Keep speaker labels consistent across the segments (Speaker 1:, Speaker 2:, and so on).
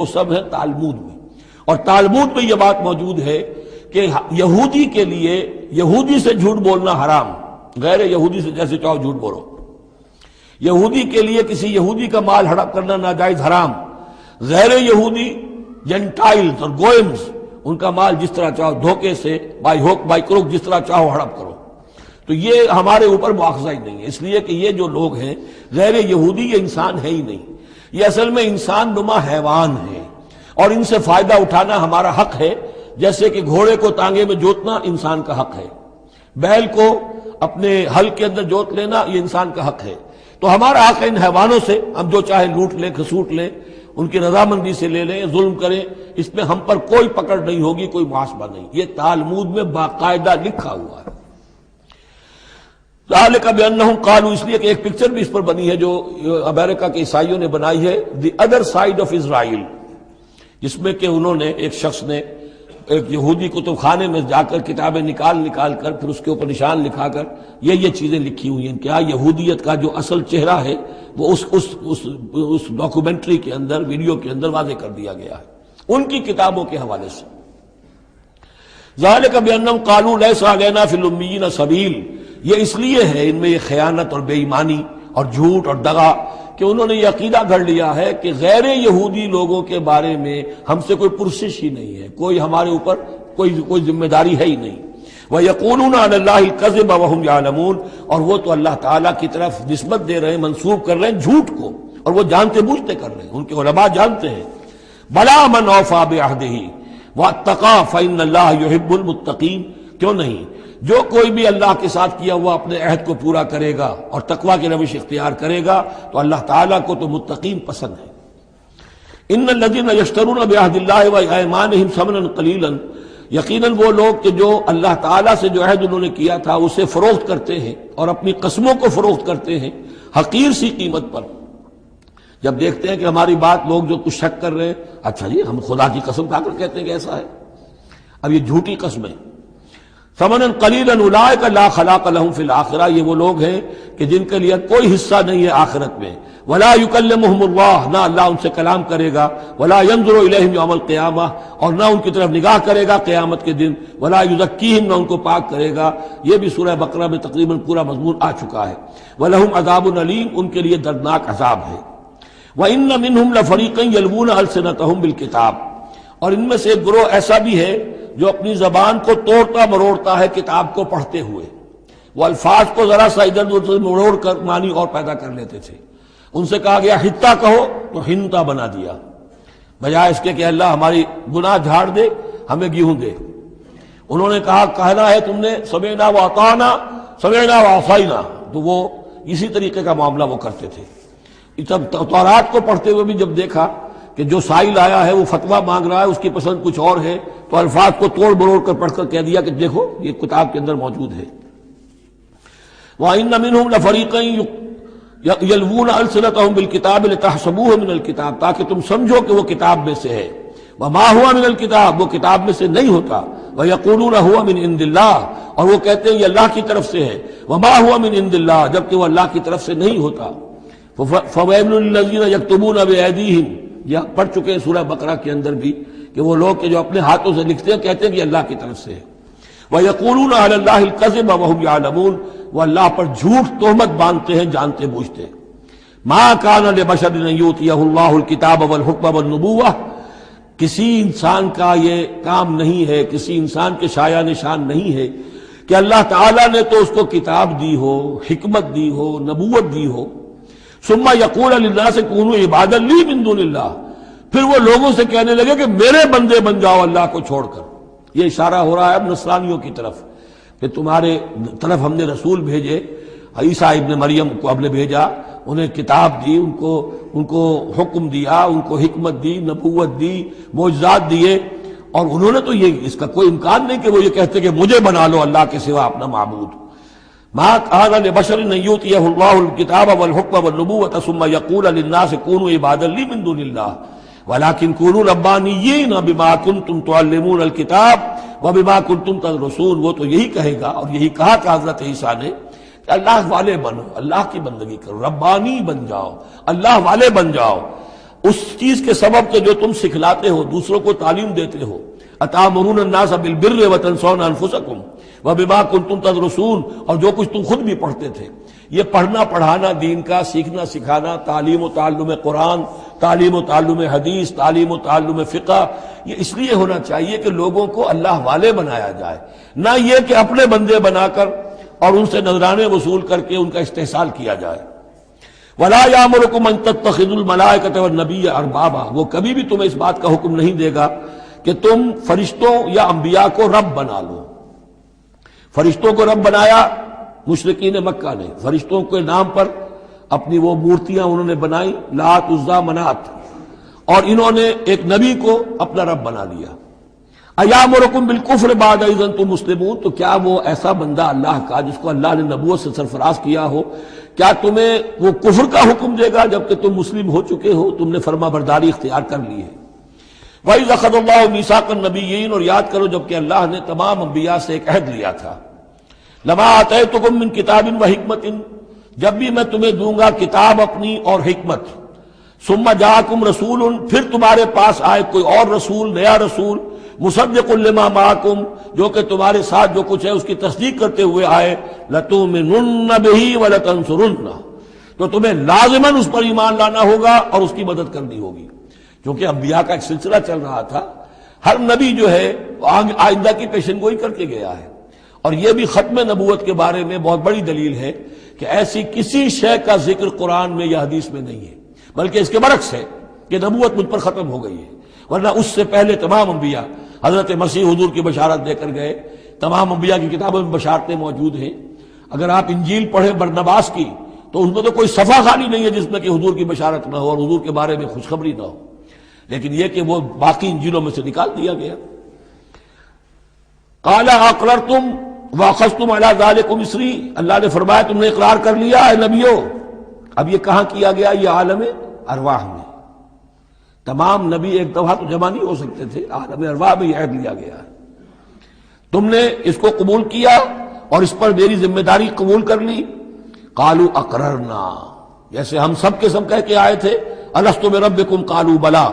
Speaker 1: وہ سب ہے تالمود میں، اور تالمود میں یہ بات موجود ہے کہ یہودی کے لیے یہودی سے جھوٹ بولنا حرام، غیر یہودی سے جیسے چاہو جھوٹ بولو۔ یہودی کے لیے کسی یہودی کا مال ہڑپ کرنا ناجائز حرام، غیر یہودی جنٹائلز اور گوئمز ان کا مال جس طرح چاہو دھوکے سے بائی ہوک بائی کروک جس طرح چاہو ہڑپ کرو، تو یہ ہمارے اوپر مواخذہ ہی نہیں ہے، اس لیے کہ یہ جو لوگ ہیں غیر یہودی یہ انسان ہے ہی نہیں، یہ اصل میں انسان نما حیوان ہے، اور ان سے فائدہ اٹھانا ہمارا حق ہے، جیسے کہ گھوڑے کو تانگے میں جوتنا انسان کا حق ہے، بیل کو اپنے حل کے اندر جوت لینا یہ انسان کا حق ہے، تو ہمارا حق ہے ان حیوانوں سے ہم جو چاہے لوٹ لیں کھسوٹ لیں، ان کی رضامندی سے لے لیں، ظلم کریں، اس میں ہم پر کوئی پکڑ نہیں ہوگی، کوئی محاسبہ نہیں، یہ تالمود میں باقاعدہ لکھا ہوا ہے۔ ذالک بانہم قالوا، اس لیے کہ ایک پکچر بھی اس پر بنی ہے جو امریکہ کے عیسائیوں نے بنائی ہے، the other side of Israel, جس میں کہ انہوں نے ایک شخص نے ایک یہودی کتب خانے میں جا کر کتابیں نکال کر پھر اس کے اوپر نشان لکھا کر یہ چیزیں لکھی ہوئی ہیں، کیا یہودیت کا جو اصل چہرہ ہے وہ اس ڈاکومنٹری کے اندر، ویڈیو کے اندر واضح کر دیا گیا ہے ان کی کتابوں کے حوالے سے۔ ذالک بانہم قالوا لیس علینا فی الامیین سبیل، یہ اس لیے ہے ان میں یہ خیانت اور بے ایمانی اور جھوٹ اور دغا کہ انہوں نے یہ عقیدہ گھڑ لیا ہے کہ غیر یہودی لوگوں کے بارے میں ہم سے کوئی پرسش ہی نہیں ہے، کوئی ہمارے اوپر کوئی ذمہ داری ہے ہی نہیں۔ وَيَقُولُونَ عَلَى اللَّهِ الْكَذِبَ وَهُمْ يَعْلَمُونَ، اور وہ تو اللہ تعالیٰ کی طرف نسبت دے رہے ہیں، منسوب کر رہے ہیں جھوٹ کو، اور وہ جانتے بوجھتے کر رہے ہیں، ان کے علماء جانتے ہیں۔ بَلَا مَنْ أَوْفَىٰ بِعَهْدِهِ وَاتَّقَىٰ فَإِنَّ اللَّهَ يُحِبُّ الْمُتَّقِينَ، کیوں نہیں، جو کوئی بھی اللہ کے ساتھ کیا ہوا اپنے عہد کو پورا کرے گا اور تقویٰ کی روش اختیار کرے گا تو اللہ تعالیٰ کو تو متقین پسند ہے۔ ان الذین یشترون بعہد اللہ وایمانہم ثمنا قلیلا، یقیناً وہ لوگ کہ جو اللہ تعالیٰ سے جو عہد انہوں نے کیا تھا اسے فروخت کرتے ہیں اور اپنی قسموں کو فروخت کرتے ہیں حقیر سی قیمت پر، جب دیکھتے ہیں کہ ہماری بات لوگ جو کچھ شک کر رہے ہیں، اچھا جی ہم خدا کی قسم کھا کر کہتے ہیں کہ ایسا ہے، اب یہ جھوٹی قسمیں۔ ثمنا قلیلا اولئک لا خلاق لهم فی الآخرہ، یہ وہ لوگ ہیں کہ جن کے لیے کوئی حصہ نہیں ہے آخرت میں۔ ولا یکلمہم اللہ، نہ اللہ ان سے کلام کرے گا۔ ولا ینظر الیہم یوم القیامہ، اور نہ ان کی طرف نگاہ کرے گا قیامت کے دن۔ ولا یزکیہم، نہ ان کو پاک کرے گا۔ یہ بھی سورہ بقرہ میں تقریباً پورا مضمون آ چکا ہے۔ ولہم عذاب علیم، ان کے لیے دردناک عذاب ہے۔ وان منہم لفریقا یلوون السنتہم بالکتاب، اور ان میں سے ایک گروہ ایسا بھی ہے جو اپنی زبان کو توڑتا مروڑتا ہے کتاب کو پڑھتے ہوئے، وہ الفاظ کو ذرا سا ادھر ادھر مروڑ کر معنی اور پیدا کر لیتے تھے۔ ان سے کہا گیا حتہ کہو تو ہنتا بنا دیا، بجائے اس کے کہ اللہ ہماری گناہ جھاڑ دے، ہمیں گیہوں دے۔ انہوں نے کہنا ہے تم نے سمعنا واطعنا، سمعنا وعصینا، تو وہ اسی طریقے کا معاملہ وہ کرتے تھے۔ جب تورات کو پڑھتے ہوئے بھی جب دیکھا کہ جو سائل آیا ہے وہ فتویٰ مانگ رہا ہے، اس کی پسند کچھ اور ہے، تو الفاظ کو توڑ مروڑ کر پڑھ کر کہہ دیا کہ دیکھو یہ کتاب کے اندر موجود ہے۔ وَإِنَّ مِنْهُمْ لَفَرِيقًا يَلْوُونَ أَلْسِنَتَهُمْ بِالْكِتَابِ لِتَحْسَبُوهُ مِنَ الْكِتَابِ، تاکہ تم سمجھو کہ وہ کتاب میں سے ہے۔ وَمَا هُوَ مِنَ الْكِتَابِ، وہ کتاب میں سے نہیں ہوتا۔ وَيَقُولُونَ هُوَ مِنْ عِنْدِ اللَّهِ، اور وہ کہتے ہیں یہ اللہ کی طرف سے ہے۔ وَمَا هُوَ مِنْ عِنْدِ اللَّهِ، جبکہ وہ اللہ کی طرف سے نہیں ہوتا۔ فَوَيْلٌ لِّلَّذِينَ يَكْتُبُونَ بِأَيْدِيهِمْ، یہ پڑھ چکے ہیں سورہ بقرہ کے اندر بھی کہ وہ لوگ کہ جو اپنے ہاتھوں سے لکھتے ہیں کہتے ہیں کہ اللہ کی طرف سے ہے۔ وَيَقُولُونَ عَلَى اللَّهِ الْكَذِبَ وَهُمْ يَعْلَمُونَ، وہ اللہ پر جھوٹ تہمت باندھتے ہیں جانتے بوجھتے۔ مَا كَانَ لِبَشَرٍ أَن يُؤْتِيَهُ اللَّهُ الْكِتَابَ وَالْحُكْمَ وَالنُّبُوَّةَ، کسی انسان کا یہ کام نہیں ہے، کسی انسان کے شایہ نشان نہیں ہے کہ اللہ تعالیٰ نے تو اس کو کتاب دی ہو، حکمت دی ہو، نبوت دی ہو۔ ثم یقول للناس کونوا عبادا لی من دون اللہ، پھر وہ لوگوں سے کہنے لگے کہ میرے بندے بن جاؤ اللہ کو چھوڑ کر۔ یہ اشارہ ہو رہا ہے اب نصرانیوں کی طرف کہ تمہارے طرف ہم نے رسول بھیجے، عیسیٰ ابن مریم کو ہم نے بھیجا، انہیں کتاب دی، ان کو حکم دیا، ان کو حکمت دی، نبوت دی، معجزات دیے، اور انہوں نے تو یہ اس کا کوئی امکان نہیں کہ وہ یہ کہتے کہ مجھے بنا لو اللہ کے سوا اپنا معبود۔ ما كان لبشر ان يؤتيه الله الكتاب والحكم والنبوة ثم يقول للناس كونوا عبادا لي من دون الله ولكن كونوا ربانيين بما كنتم تعلمون الكتاب وبما كنتم تدرسون۔ وہ تو یہی کہے گا، اور یہی کہا کہ حضرت عیسیٰ نے کہ اللہ والے بنو، اللہ کی بندگی کرو، ربانی بن جاؤ، اللہ والے بن جاؤ۔ اس چیز کے سبب کہ جو تم سکھلاتے ہو، دوسروں کو تعلیم دیتے ہو. اتامرون الناس بالبر وتنسون انفسکم وبما کنتم تدرسون، اور جو کچھ تم خود بھی پڑھتے تھے. یہ پڑھنا پڑھانا دین کا، سیکھنا سکھانا، تعلیم و تعلم قرآن، تعلیم و تعلم حدیث، تعلیم و تعلم فقہ، یہ اس لیے ہونا چاہیے کہ لوگوں کو اللہ والے بنایا جائے، نہ یہ کہ اپنے بندے بنا کر اور ان سے نذرانے وصول کر کے ان کا استحصال کیا جائے. وَلَا يَأْمُرُكُمْ أَن تَتَّخِذُوا الْمَلَائِكَةَ وَالنَّبِيَّ أَرْبَابًا، وہ کبھی بھی تمہیں اس بات کا حکم نہیں دے گا کہ تم فرشتوں یا انبیاء کو رب بنا لو. فرشتوں کو رب بنایا مشرکین مکہ نے، فرشتوں کے نام پر اپنی وہ مورتیاں انہوں نے بنائی، لات عزا منات، اور انہوں نے ایک نبی کو اپنا رب بنا لیا. ایامرکم بالکفر بعد اذ انتم مسلمون، تو کیا وہ ایسا بندہ اللہ کا جس کو اللہ نے نبوت سے سرفراز کیا ہو، کیا تمہیں وہ کفر کا حکم دے گا جبکہ تم مسلم ہو چکے ہو، تم نے فرما برداری اختیار کر لی ہے. وَإِذْ أَخَذَ اللَّهُ مِيثَاقَ النَّبِيِّينَ، اور یاد کرو جبکہ اللہ نے تمام انبیاء سے ایک عہد لیا تھا. لَمَا آتَيْتُكُم مِّن كِتَابٍ وَحِكْمَةٍ، جب بھی میں تمہیں دوں گا کتاب اپنی اور حکمت. ثُمَّ جَاءَكُمْ رَسُولٌ، پھر تمہارے پاس آئے کوئی اور رسول، نیا رسول، مُصَدِّقٌ لِّمَا مَعَكُمْ، جو کہ تمہارے ساتھ جو کچھ ہے اس کی تصدیق کرتے ہوئے آئے. لَتُؤْمِنُنَّ بِهِ وَلَتَنصُرُنَّهُ، تو تمہیں لازماً اس پر ایمان لانا ہوگا اور اس کی مدد کرنی ہوگی. کیونکہ انبیاء کا ایک سلسلہ چل رہا تھا، ہر نبی جو ہے آئندہ کی پیشن گوئی کر کے گیا ہے. اور یہ بھی ختم نبوت کے بارے میں بہت بڑی دلیل ہے کہ ایسی کسی شے کا ذکر قرآن میں یا حدیث میں نہیں ہے، بلکہ اس کے برعکس ہے کہ نبوت مجھ پر ختم ہو گئی ہے. ورنہ اس سے پہلے تمام انبیاء حضرت مسیح حضور کی بشارت دے کر گئے. تمام انبیاء کی کتابوں میں بشارتیں موجود ہیں. اگر آپ انجیل پڑھیں برنباس کی تو اس میں تو کوئی صفحہ خالی نہیں ہے جس میں کہ حضور کی بشارت نہ ہو اور حضور کے بارے میں خوشخبری نہ ہو. لیکن یہ کہ وہ باقی انجیلوں میں سے نکال دیا گیا. قال اقررتم واخذتم علی ذلکم اسری، اللہ نے فرمایا تم نے اقرار کر لیا اے نبیوں. اب یہ کہاں کیا گیا؟ یہ عالم ارواح میں. تمام نبی ایک دفعہ تو جمع نہیں ہو سکتے تھے، عالم ارواح میں یہ عہد لیا گیا ہے. تم نے اس کو قبول کیا اور اس پر میری ذمہ داری قبول کر لی. قالوا اقررنا، جیسے ہم سب کے سب کہہ کے آئے تھے الست بربکم قالوا بلا،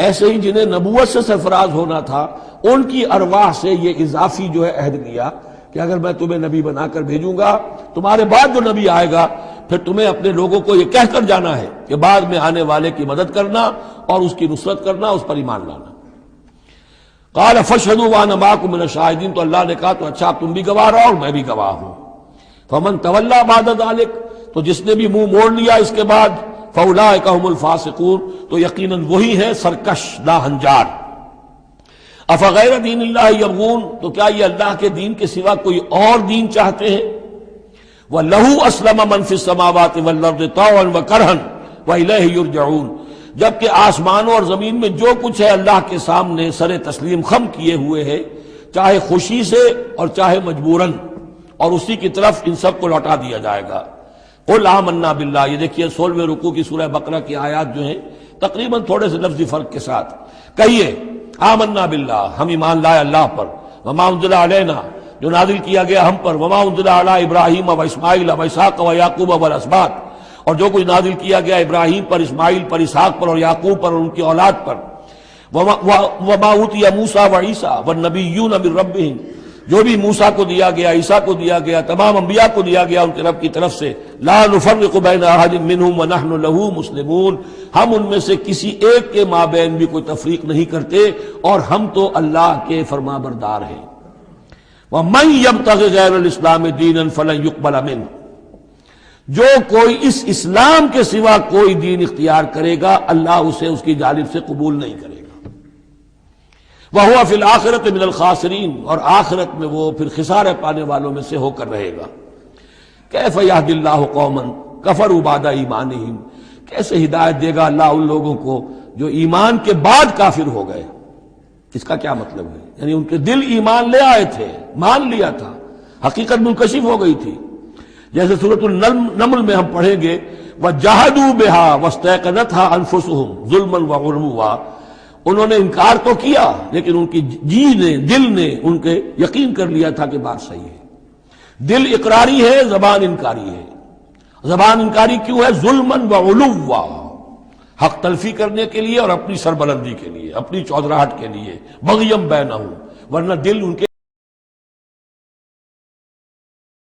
Speaker 1: ایسے ہی جنہیں نبوت سے سرفراز ہونا تھا ان کی ارواح سے یہ اضافی جو ہے عہد لیا کہ اگر میں تمہیں نبی بنا کر بھیجوں گا، تمہارے بعد جو نبی آئے گا پھر تمہیں اپنے لوگوں کو یہ کہہ کر جانا ہے کہ بعد میں آنے والے کی مدد کرنا اور اس کی نصرت کرنا، اس پر ایمان لانا. قال فاشهدوا وانا معكم من الشاهدين، تو اللہ نے کہا تو اچھا تم بھی گواہ رہو اور میں بھی گواہ ہوں. فمن تولى بعد ذلك، تو جس نے بھی منہ موڑ لیا اس کے بعد، فاولئک هم الفاسقون، تو یقیناً وہی ہے سرکش ناہنجار. افغیر دین اللہ یبغون، تو کیا یہ اللہ کے دین کے سوا کوئی اور دین چاہتے ہیں؟ وَلَهُ أَسْلَمَ مَنْ فِي السَّمَاوَاتِ وَالْأَرْضِ طَوْعًا وَكَرْهًا وَإِلَيْهِ يُرْجَعُونَ، جبکہ آسمانوں اور زمین میں جو کچھ ہے اللہ کے سامنے سر تسلیم خم کیے ہوئے ہے، چاہے خوشی سے اور چاہے مجبوراً، اور اسی کی طرف ان سب کو لوٹا دیا جائے گا. قُلْ آمَنَّا بِاللَّهِ، یہ دیکھیے 16ویں رکوع کی سورہ بقرہ کی آیات جو ہیں تقریباً تھوڑے سے لفظی فرق کے ساتھ. کہیے آمنا باللہ، ہم ایمان لائے اللہ پر، وما انزل علینا، جو نازل کیا گیا ہم پر، وما انزل علی ابراہیم و اسماعیل و اسحاق و یعقوب والاسباط، اور جو کچھ نازل کیا گیا ابراہیم پر، اسماعیل پر، اسحاق پر اور یعقوب پر اور ان کی اولاد پر. وما اوتی موسیٰ و عیسیٰ والنبیون من ربہم، جو بھی موسیٰ کو دیا گیا، عیسیٰ کو دیا گیا، تمام انبیاء کو دیا گیا ان کے رب کی طرف سے. لا نفرق بین احد منہم ونحن لہ مسلمون، ہم ان میں سے کسی ایک کے مابین بھی کوئی تفریق نہیں کرتے اور ہم تو اللہ کے فرما بردار ہیں. ومن یبتغ غیر الاسلام دینا فلن یقبل منہ، جو کوئی اس اسلام کے سوا کوئی دین اختیار کرے گا اللہ اسے اس کی جانب سے قبول نہیں کرے گا. وَهُوَ فِي الْآخِرَةِ مِنَ الْخَاسِرِينَ، اور آخرت میں وہ پھر خسارے پانے والوں میں سے ہو کر رہے گا. كَيْفَ يَهْدِي اللَّهُ قَوْمًا كَفَرُوا بَعْدَ إِيمَانِهِمْ، کیسے ہدایت دے گا اللہ ان لوگوں کو جو ایمان کے بعد کافر ہو گئے. اس کا کیا مطلب ہے؟ یعنی ان کے دل ایمان لے آئے تھے، مان لیا تھا، حقیقت منکشف ہو گئی تھی. جیسے سورۃ النمل میں ہم پڑھیں گے وَجَحَدُوا بِهَا وَاسْتَيْقَنَتْهَا أَنفُسُهُمْ ظُلْمًا وَعُلُوًّا، انہوں نے انکار تو کیا لیکن ان کی جی نے، دل نے ان کے یقین کر لیا تھا کہ بات صحیح ہے. دل اقراری ہے، زبان انکاری ہے. زبان انکاری کیوں ہے؟ ظلمًا وعلوا، حق تلفی کرنے کے لیے اور اپنی سربلندی کے لیے، اپنی چودراہٹ کے لیے، بغیم بینہم، ورنہ دل ان کے